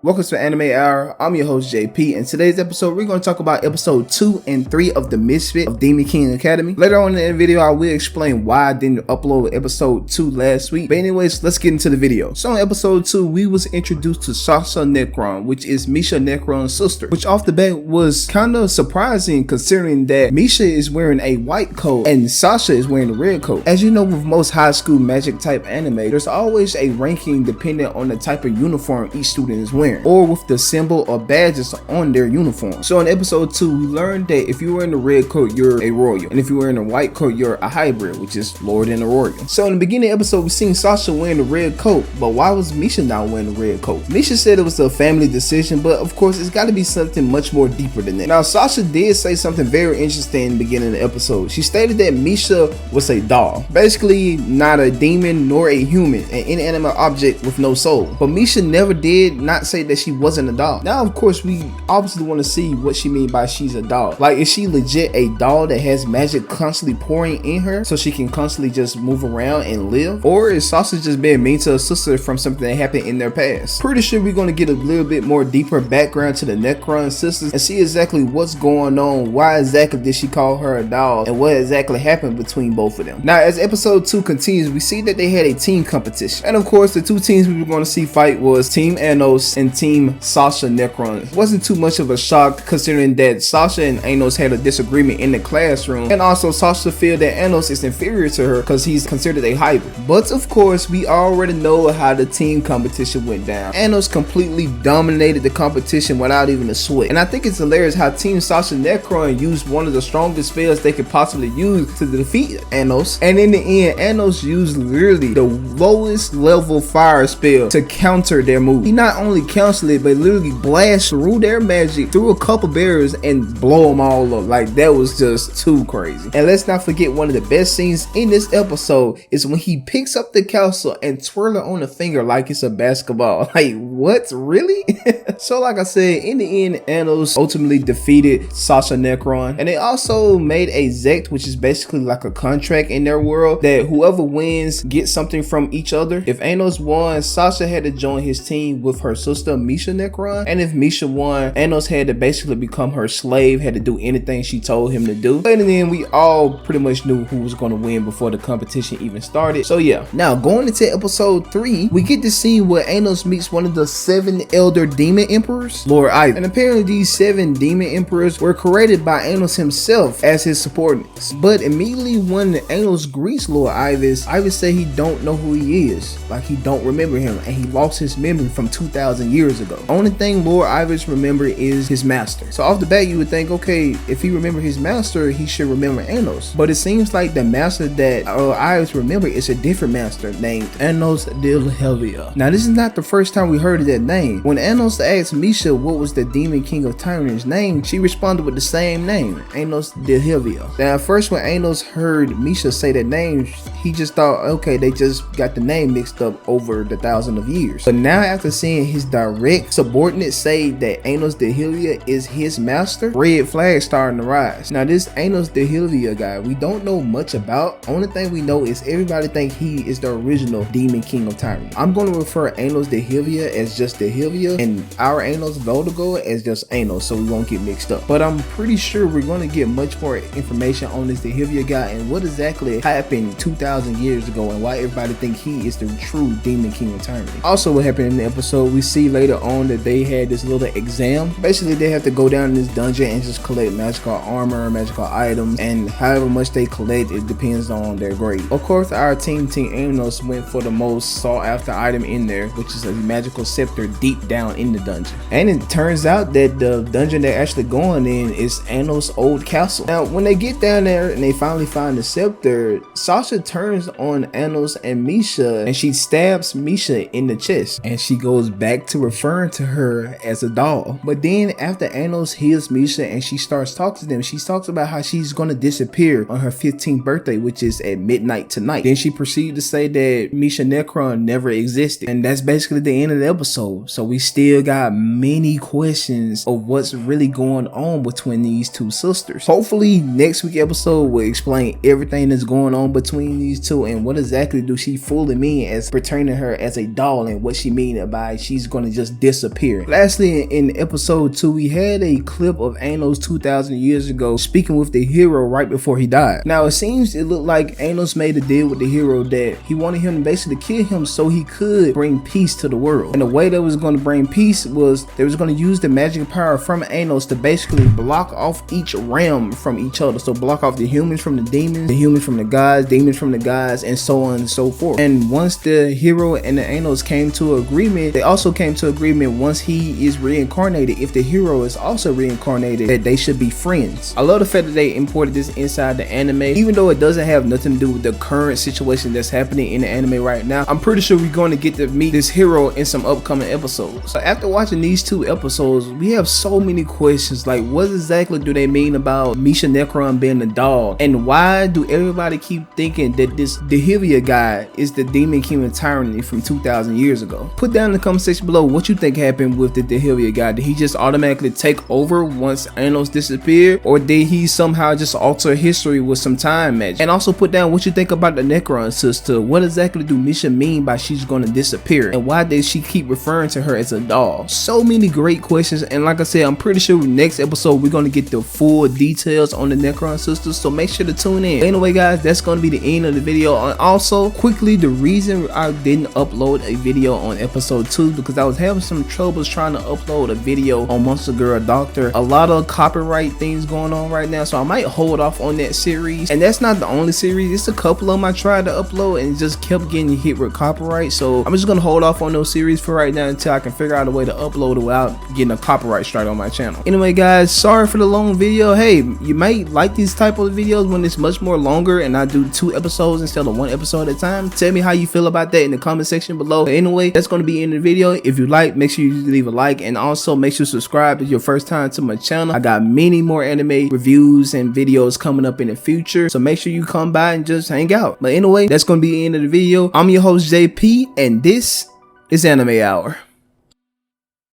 Welcome to Anime Hour. I'm your host JP, and today's episode we're going to talk about episode 2 and 3 of the Misfit of Demon King Academy. Later on in the video I will explain why I didn't upload episode 2 last week, but anyways, let's get into the video. So in episode 2 we was introduced to Sasha Necron, which is Misha Necron's sister, which off the bat was kind of surprising considering that Misha is wearing a white coat and Sasha is wearing a red coat. As you know, with most high school magic type anime, there's always a ranking dependent on the type of uniform each student is wearing, or with the symbol or badges on their uniform. So in episode 2 we learned that if you're wearing a red coat you're a royal, and if you're wearing a white coat you're a hybrid, which is lower than a royal. So in the beginning of the episode we seen Sasha wearing a red coat, but why was Misha not wearing a red coat? Misha said it was a family decision, but of course it's got to be something much more deeper than that. Now Sasha did say something very interesting in the beginning of the episode. She stated that Misha was a doll, basically not a demon nor a human, an inanimate object with no soul. But Misha never did not say that she wasn't a doll. Now of course we obviously want to see what she mean by she's a doll. Like, is she legit a doll that has magic constantly pouring in her so she can constantly just move around and live? Or is Sasha just being mean to her sister from something that happened in their past? Pretty sure we're going to get a little bit more deeper background to the Necron sisters and see exactly what's going on, why exactly did she call her a doll, and what exactly happened between both of them. Now as episode 2 continues, we see that they had a team competition, and of course the two teams we were going to see fight was Team Anos and Team Sasha Necron. It wasn't too much of a shock considering that Sasha and Anos had a disagreement in the classroom, and also Sasha feel that Anos is inferior to her because he's considered a hybrid. But of course we already know how the team competition went down. Anos completely dominated the competition without even a sweat, and I think it's hilarious how Team Sasha Necron used one of the strongest spells they could possibly use to defeat Anos, and in the end Anos used literally the lowest level fire spell to counter their move. He not only countered it, but literally blast through their magic through a couple barriers and blow them all up. Like, that was just too crazy. And let's not forget, one of the best scenes in this episode is when he picks up the castle and twirl it on the finger like it's a basketball. Like, what? Really? So like I said, in the end Anos ultimately defeated Sasha Necron, and they also made a Zect, which is basically like a contract in their world that whoever wins gets something from each other. If Anos won, Sasha had to join his team with her sister Misha Necron, and if Misha won, Anos had to basically become her slave, had to do anything she told him to do. But in the end we all pretty much knew who was going to win before the competition even started. So yeah, now going into episode 3 we get to see where Anos meets one of the 7 elder demon emperors, Lord Ivy, and apparently these 7 demon emperors were created by Anos himself as his subordinates. But immediately when Anos greets Lord Ivy say he don't know who he is, like he don't remember him, and he lost his memory from 2,000 years ago. Only thing Lord Ivy remember is his master. So off the bat you would think, okay, if he remember his master he should remember Anos, but it seems like the master that Ivy remember is a different master named Anos de Helvia. Now this is not the first time we heard of that name. When Anos asked Misha what was the demon king of Tyrant's name, she responded with the same name, Anos de Helvia. Now at first when Anos heard Misha say that name, he just thought, okay, they just got the name mixed up over the thousands of years. But now after seeing his direct subordinate say that Anos de Helvia is his master, red flags starting to rise. Now this Anos de Helvia guy we don't know much about. Only thing we know is everybody think he is the original demon king of Tyrant. I'm going to refer Anos de Helvia as just de Helvia and our Anos Voldigo as just Anos, so we won't get mixed up. But I'm pretty sure we're going to get much more information on this de Helvia guy and what exactly happened 2,000 years ago and why everybody think he is the true demon king of Tyrant. Also what happened in the episode, we see later on that they had this little exam. Basically they have to go down in this dungeon and just collect magical armor, magical items, and however much they collect it depends on their grade. Of course our team Anos went for the most sought after item in there, which is a magical scepter deep down in the dungeon. And it turns out that the dungeon they're actually going in is Anos' old castle. Now when they get down there and they finally find the scepter, Sasha turns on Anos and Misha and she stabs Misha in the chest, and she goes back to referring to her as a doll. But then after Anos heals Misha and she starts talking to them, she talks about how she's gonna disappear on her 15th birthday, which is at midnight tonight. Then she proceeded to say that Misha Necron never existed, and that's basically the end of the episode. So we still got many questions of what's really going on between these two sisters. Hopefully next week's episode will explain everything that's going on between these two and what exactly do she fully mean as pertaining her as a doll, and what she mean by she's gonna just disappear. Lastly, in episode 2, we had a clip of Anos 2,000 years ago speaking with the hero right before he died. Now it seems it looked like Anos made a deal with the hero that he wanted him to basically kill him so he could bring peace to the world. And the way that was going to bring peace was they was going to use the magic power from Anos to basically block off each realm from each other. So block off the humans from the humans from the gods, demons from the gods, and so on and so forth. And once the hero and the Anos came to an agreement, they also came to agreement once he is reincarnated, if the hero is also reincarnated, that they should be friends. I love the fact that they imported this inside the anime, even though it doesn't have nothing to do with the current situation that's happening in the anime right now. I'm pretty sure we're going to get to meet this hero in some upcoming episodes. So after watching these 2 episodes, we have so many questions, like what exactly do they mean about Misha Necron being a dog, and why do everybody keep thinking that this Dehivia guy is the Demon King of Tyranny from 2,000 years ago? Put down in the comment section below what you think happened with the Dehivia guy. Did he just automatically take over once Anos disappeared, or did he somehow just alter history with some time magic? And also put down what you think about the Necron sister. What exactly do Misha mean by she's going to disappear, and why did she keep referring to her as a doll? So many great questions, and like I said, I'm pretty sure next episode we're going to get the full details on the Necron sisters, so make sure to tune in. But anyway guys, that's going to be the end of the video. And also quickly, the reason I didn't upload a video on episode 2 because I was having some troubles trying to upload a video on Monster Girl Doctor. A lot of copyright things going on right now, so I might hold off on that series. And that's not the only series, it's a couple of them I tried to upload and just kept getting hit with copyright, so I'm just gonna hold off on those series for right now until I can figure out a way to upload it without getting a copyright strike on my channel. Anyway guys, sorry for the long video. Hey, you might like these type of videos when it's much more longer and I do 2 episodes instead of 1 episode at a time. Tell me how you feel about that in the comment section below. But anyway, that's going to be in the video. If you like, make sure you leave a like, and also make sure to subscribe if it's your first time to my channel. I got many more anime reviews and videos coming up in the future, so make sure you come by and just hang out. But anyway, that's going to be the end of the video. I'm your host JP, and this is Anime Hour.